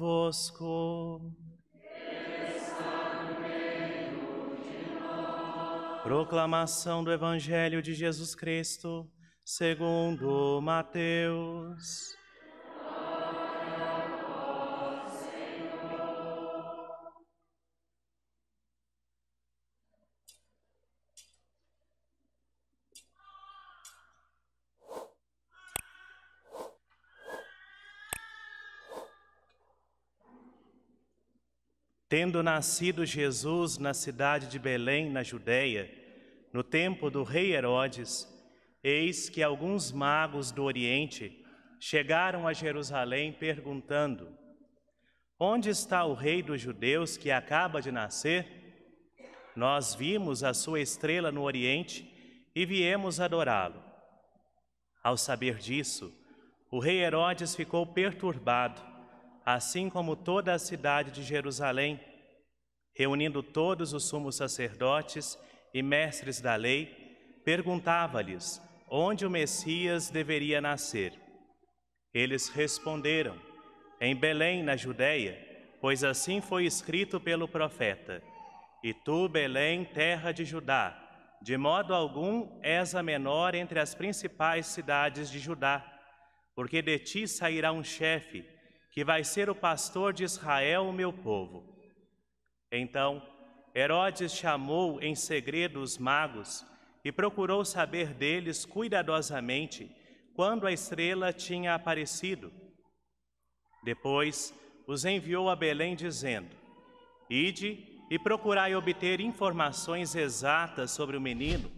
Vosco. Proclamação do Evangelho de Jesus Cristo, segundo Mateus. Tendo nascido Jesus na cidade de Belém, na Judéia, no tempo do rei Herodes, eis que alguns magos do Oriente chegaram a Jerusalém perguntando: onde está o rei dos judeus que acaba de nascer? Nós vimos a sua estrela no Oriente e viemos adorá-lo. Ao saber disso, o rei Herodes ficou perturbado, assim como toda a cidade de Jerusalém. Reunindo todos os sumos sacerdotes e mestres da lei, perguntava-lhes onde o Messias deveria nascer. Eles responderam: em Belém, na Judéia, pois assim foi escrito pelo profeta: e tu, Belém, terra de Judá, de modo algum és a menor entre as principais cidades de Judá, porque de ti sairá um chefe, que vai ser o pastor de Israel, o meu povo. Então, Herodes chamou em segredo os magos e procurou saber deles cuidadosamente quando a estrela tinha aparecido. Depois, os enviou a Belém dizendo: ide e procurai obter informações exatas sobre o menino,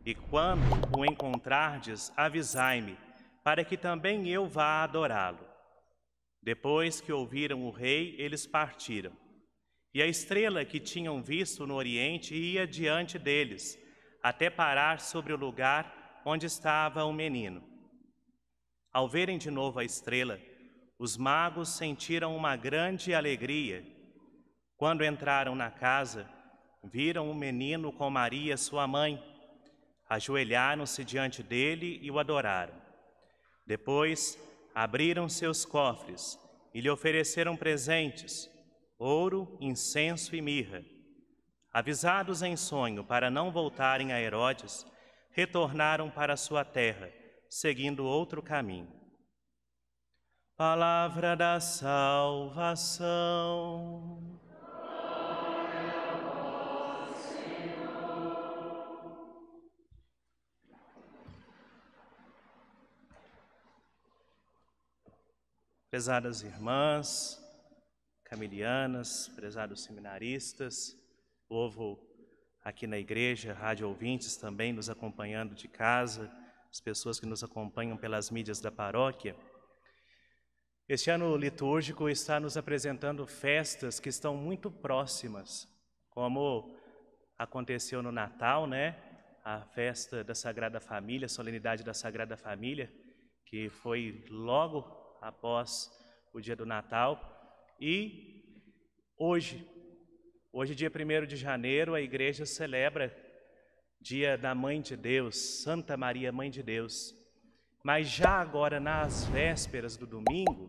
e quando o encontrardes, avisai-me, para que também eu vá adorá-lo. Depois que ouviram o rei, eles partiram. E a estrela que tinham visto no Oriente ia diante deles, até parar sobre o lugar onde estava o menino. Ao verem de novo a estrela, os magos sentiram uma grande alegria. Quando entraram na casa, viram o menino com Maria, sua mãe. Ajoelharam-se diante dele e o adoraram. Depois, abriram seus cofres e lhe ofereceram presentes: ouro, incenso e mirra. Avisados em sonho para não voltarem a Herodes, retornaram para sua terra, seguindo outro caminho. Palavra da salvação. Glória a vós, Senhor. Prezadas irmãs, camilianas, prezados seminaristas, povo aqui na igreja, rádio ouvintes também nos acompanhando de casa, as pessoas que nos acompanham pelas mídias da paróquia. Este ano litúrgico está nos apresentando festas que estão muito próximas, como aconteceu no Natal, né? A festa da Sagrada Família, a solenidade da Sagrada Família, que foi logo após o dia do Natal. E hoje, dia 1º de janeiro, a igreja celebra dia da Mãe de Deus, Santa Maria, Mãe de Deus. Mas já agora, nas vésperas do domingo,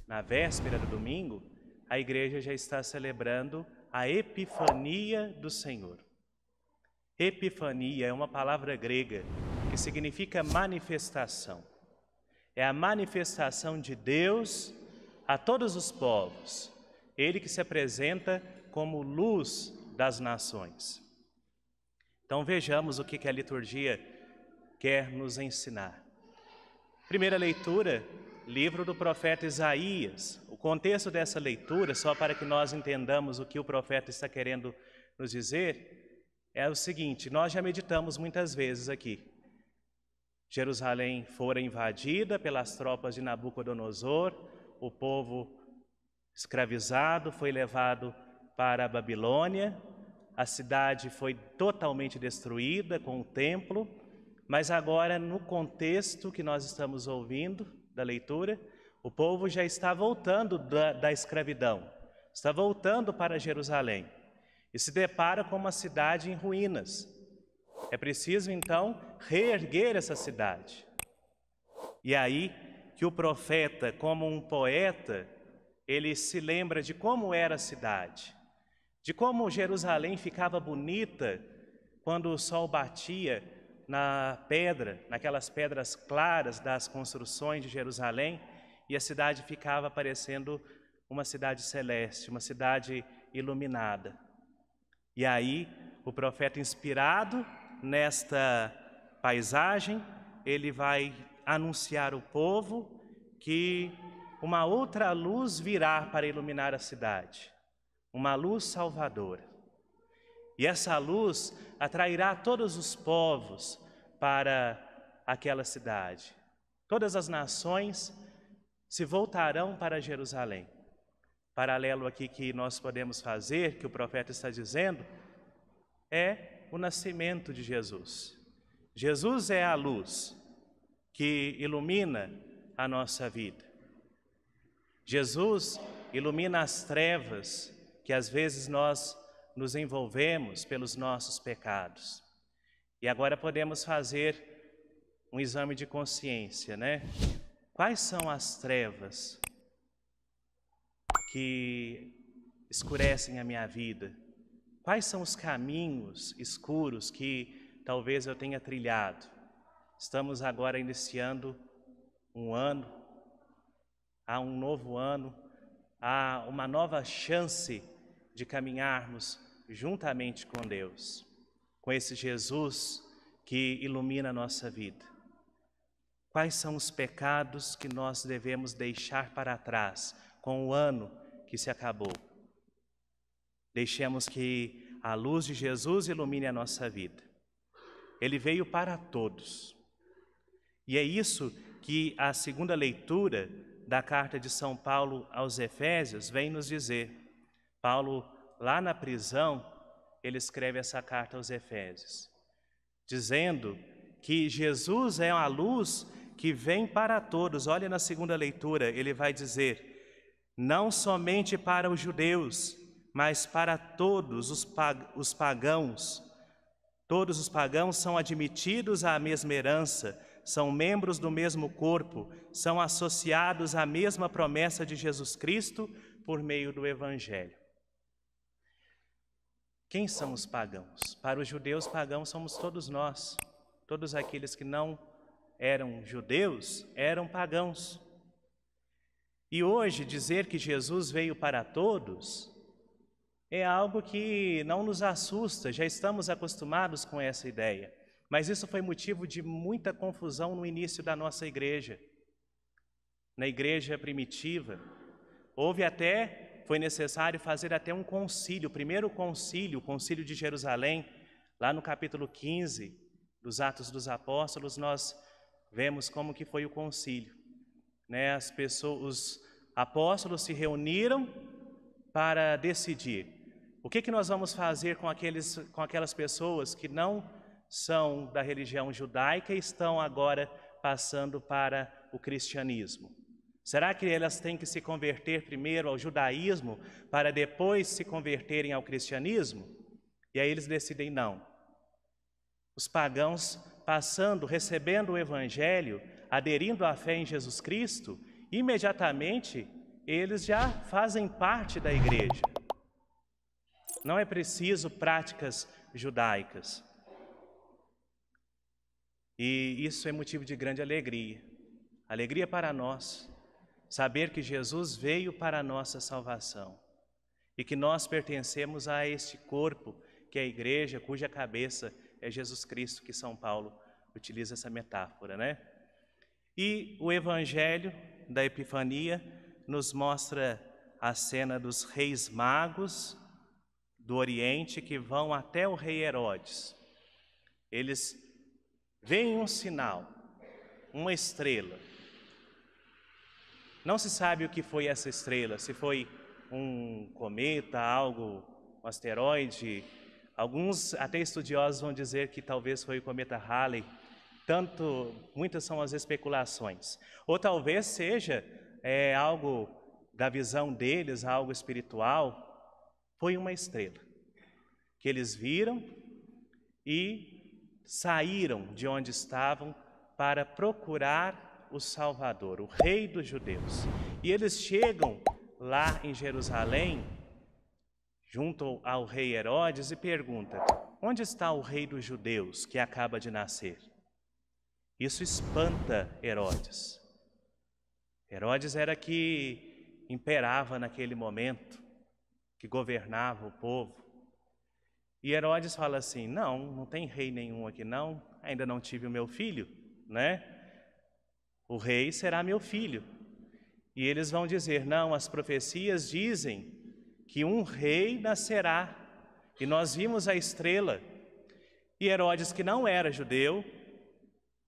na véspera do domingo, a igreja já está celebrando a Epifania do Senhor. Epifania é uma palavra grega que significa manifestação. É a manifestação de Deus a todos os povos. Ele que se apresenta como luz das nações. Então vejamos o que a liturgia quer nos ensinar. Primeira leitura, livro do profeta Isaías. O contexto dessa leitura, só para que nós entendamos o que o profeta está querendo nos dizer, é o seguinte: nós já meditamos muitas vezes aqui. Jerusalém fora invadida pelas tropas de Nabucodonosor, o povo escravizado foi levado para a Babilônia, a cidade foi totalmente destruída com o templo, mas agora, no contexto que nós estamos ouvindo da leitura, o povo já está voltando da escravidão, está voltando para Jerusalém e se depara com uma cidade em ruínas. É preciso, então, reerguer essa cidade. E aí que o profeta, como um poeta, ele se lembra de como era a cidade, de como Jerusalém ficava bonita quando o sol batia na pedra, naquelas pedras claras das construções de Jerusalém, e a cidade ficava parecendo uma cidade celeste, uma cidade iluminada. E aí, o profeta, inspirado nesta paisagem, ele vai anunciar ao povo que uma outra luz virá para iluminar a cidade, uma luz salvadora. E essa luz atrairá todos os povos para aquela cidade. Todas as nações se voltarão para Jerusalém. Paralelo aqui que nós podemos fazer, que o profeta está dizendo, é o nascimento de Jesus. Jesus é a luz que ilumina a nossa vida. Jesus ilumina as trevas que às vezes nós nos envolvemos pelos nossos pecados. E agora podemos fazer um exame de consciência, né? Quais são as trevas que escurecem a minha vida? Quais são os caminhos escuros que talvez eu tenha trilhado? Estamos agora iniciando um ano, há um novo ano, há uma nova chance de caminharmos juntamente com Deus, com esse Jesus que ilumina a nossa vida. Quais são os pecados que nós devemos deixar para trás com o ano que se acabou? Deixemos que a luz de Jesus ilumine a nossa vida. Ele veio para todos. E é isso que a segunda leitura da carta de São Paulo aos Efésios vem nos dizer. Paulo, lá na prisão, ele escreve essa carta aos Efésios, dizendo que Jesus é a luz que vem para todos. Olha na segunda leitura, ele vai dizer, não somente para os judeus, mas para todos os pagãos. Todos os pagãos são admitidos à mesma herança, são membros do mesmo corpo, são associados à mesma promessa de Jesus Cristo por meio do Evangelho. Quem são os pagãos? Para os judeus, pagãos somos todos nós. Todos aqueles que não eram judeus eram pagãos. E hoje dizer que Jesus veio para todos é algo que não nos assusta, já estamos acostumados com essa ideia. Mas isso foi motivo de muita confusão no início da nossa igreja. Na igreja primitiva, foi necessário fazer até um concílio, o primeiro concílio, o concílio de Jerusalém, lá no capítulo 15 dos Atos dos Apóstolos, nós vemos como que foi o concílio. Os apóstolos se reuniram para decidir o que nós vamos fazer com aquelas pessoas que não são da religião judaica e estão agora passando para o cristianismo. Será que elas têm que se converter primeiro ao judaísmo para depois se converterem ao cristianismo? E aí eles decidem não. Os pagãos recebendo o evangelho, aderindo à fé em Jesus Cristo, imediatamente eles já fazem parte da igreja. Não é preciso práticas judaicas. E isso é motivo de grande alegria. Alegria para nós, saber que Jesus veio para a nossa salvação e que nós pertencemos a este corpo, que é a igreja, cuja cabeça é Jesus Cristo, que São Paulo utiliza essa metáfora, né? E o Evangelho da Epifania nos mostra a cena dos reis magos do Oriente que vão até o rei Herodes. Eles veem um sinal, uma estrela. Não se sabe o que foi essa estrela, se foi um cometa, um asteroide. Alguns até estudiosos vão dizer que talvez foi o cometa Halley. Muitas são as especulações. Ou talvez seja algo da visão deles, algo espiritual. Foi uma estrela que eles viram e saíram de onde estavam para procurar o Salvador, o Rei dos Judeus. E eles chegam lá em Jerusalém, junto ao rei Herodes, e pergunta: onde está o rei dos judeus que acaba de nascer? Isso espanta Herodes. Herodes era que imperava naquele momento, que governava o povo. E Herodes fala assim: não tem rei nenhum aqui não, ainda não tive o meu filho, né? O rei será meu filho. E eles vão dizer: não, as profecias dizem que um rei nascerá, e nós vimos a estrela. E Herodes, que não era judeu,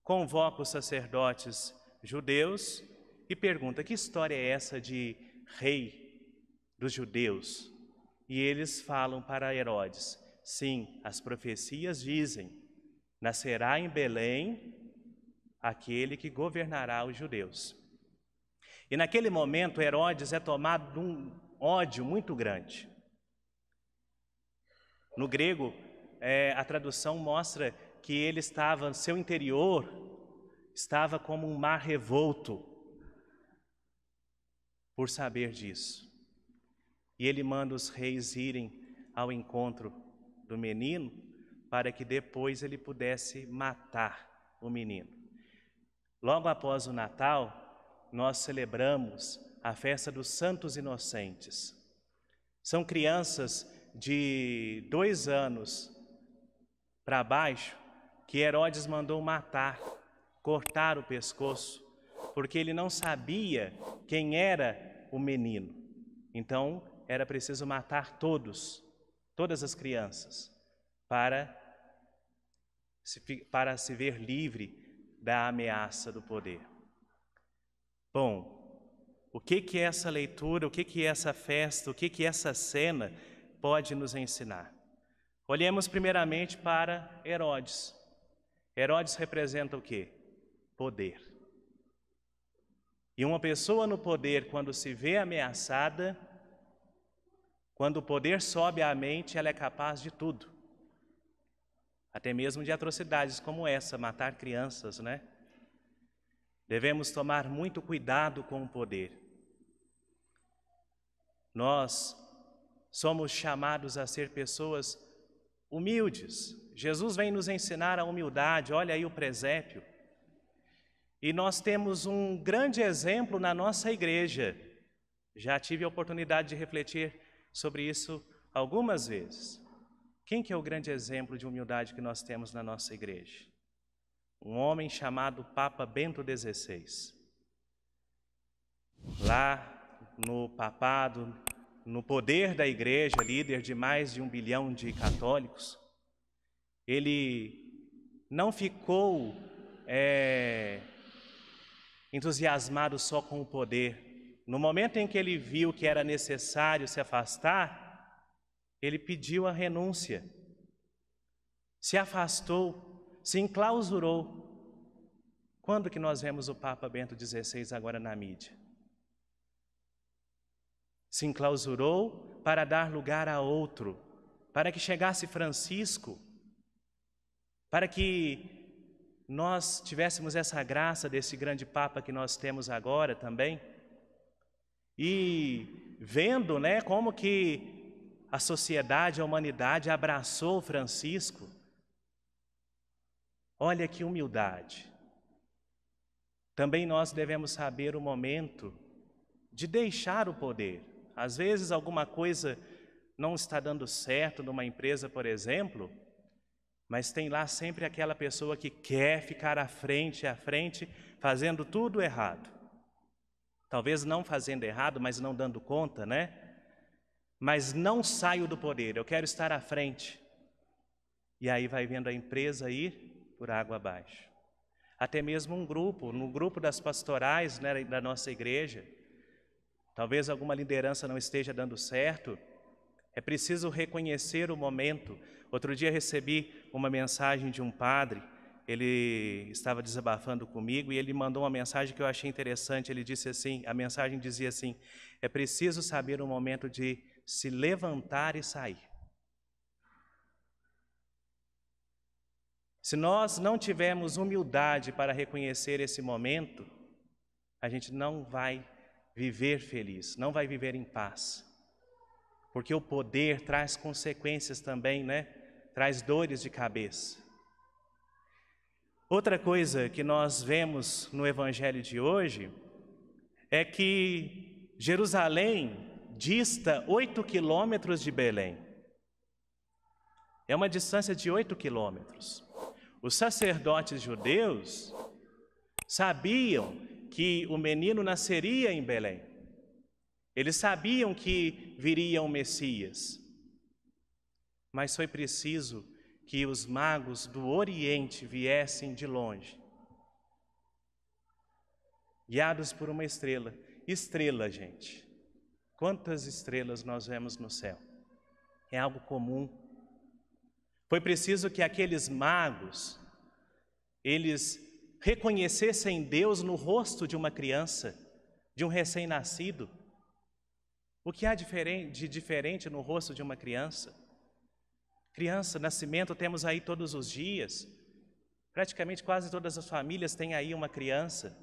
convoca os sacerdotes judeus e pergunta: que história é essa de rei dos judeus? E eles falam para Herodes: sim, as profecias dizem, nascerá em Belém aquele que governará os judeus. E naquele momento Herodes é tomado de um ódio muito grande. No grego, a tradução mostra que ele estava, seu interior estava como um mar revolto por saber disso. E ele manda os reis irem ao encontro do menino para que depois ele pudesse matar o menino. Logo após o Natal, nós celebramos a festa dos Santos Inocentes. São crianças de 2 anos para baixo que Herodes mandou matar, cortar o pescoço, porque ele não sabia quem era o menino. Então, era preciso matar todas as crianças, para se ver livre da ameaça do poder. Bom, o que é essa leitura, o que é essa festa, o que essa cena pode nos ensinar? Olhemos primeiramente para Herodes. Herodes representa o quê? Poder. E uma pessoa no poder, quando se vê ameaçada, quando o poder sobe à mente, ela é capaz de tudo. Até mesmo de atrocidades como essa, matar crianças, né? Devemos tomar muito cuidado com o poder. Nós somos chamados a ser pessoas humildes. Jesus vem nos ensinar a humildade, olha aí o presépio. E nós temos um grande exemplo na nossa igreja. Já tive a oportunidade de refletir sobre isso algumas vezes. Quem que é o grande exemplo de humildade que nós temos na nossa igreja? Um homem chamado Papa Bento XVI. Lá no papado, no poder da igreja, líder de mais de 1 bilhão de católicos, ele não ficou entusiasmado só com o poder. No momento em que ele viu que era necessário se afastar, ele pediu a renúncia, se afastou, se enclausurou. Quando que nós vemos o Papa Bento XVI agora na mídia? Se enclausurou para dar lugar a outro, para que chegasse Francisco, para que nós tivéssemos essa graça desse grande Papa que nós temos agora também. E vendo, né, como que a sociedade, a humanidade abraçou Francisco. Olha que humildade. Também nós devemos saber o momento de deixar o poder. Às vezes alguma coisa não está dando certo numa empresa, por exemplo, mas tem lá sempre aquela pessoa que quer ficar à frente, fazendo tudo errado. Talvez não fazendo errado, mas não dando conta, né? Mas não saio do poder, eu quero estar à frente. E aí vai vendo a empresa ir por água abaixo. Até mesmo no grupo das pastorais, né, da nossa igreja, talvez alguma liderança não esteja dando certo, é preciso reconhecer o momento. Outro dia recebi uma mensagem de um padre, ele estava desabafando comigo e ele mandou uma mensagem que eu achei interessante. Ele disse assim, a mensagem dizia assim: é preciso saber o momento de se levantar e sair. Se nós não tivermos humildade para reconhecer esse momento, a gente não vai viver feliz, não vai viver em paz. Porque o poder traz consequências também, né? Traz dores de cabeça. Outra coisa que nós vemos no Evangelho de hoje é que Jerusalém dista 8 quilômetros de Belém. É uma distância de 8 quilômetros. Os sacerdotes judeus sabiam que o menino nasceria em Belém. Eles sabiam que viria o Messias. Mas foi preciso que os magos do Oriente viessem de longe, guiados por uma estrela. Estrela, gente. Quantas estrelas nós vemos no céu? É algo comum. Foi preciso que aqueles magos, eles reconhecessem Deus no rosto de uma criança, de um recém-nascido. O que há de diferente no rosto de uma criança? Criança, nascimento temos aí todos os dias. Praticamente quase todas as famílias têm aí uma criança.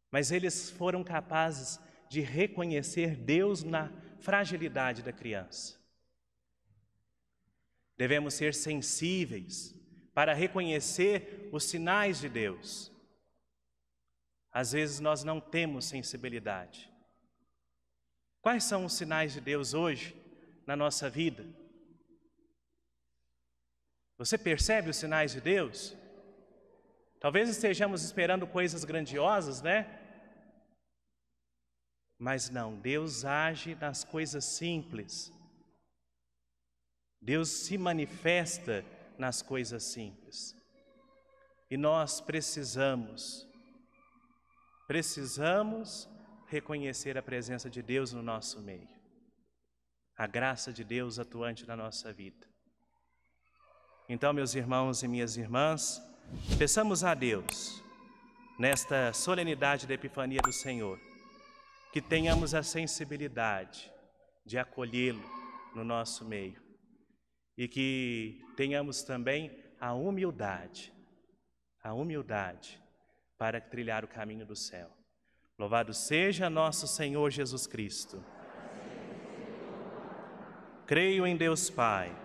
Mas eles foram capazes de reconhecer Deus na fragilidade da criança. Devemos ser sensíveis para reconhecer os sinais de Deus. Às vezes nós não temos sensibilidade. Quais são os sinais de Deus hoje na nossa vida? Você percebe os sinais de Deus? Talvez estejamos esperando coisas grandiosas, né? Mas não, Deus age nas coisas simples. Deus se manifesta nas coisas simples. E nós precisamos reconhecer a presença de Deus no nosso meio. A graça de Deus atuante na nossa vida. Então, meus irmãos e minhas irmãs, peçamos a Deus, nesta solenidade da Epifania do Senhor, que tenhamos a sensibilidade de acolhê-lo no nosso meio e que tenhamos também a humildade para trilhar o caminho do céu. Louvado seja nosso Senhor Jesus Cristo. Creio em Deus Pai,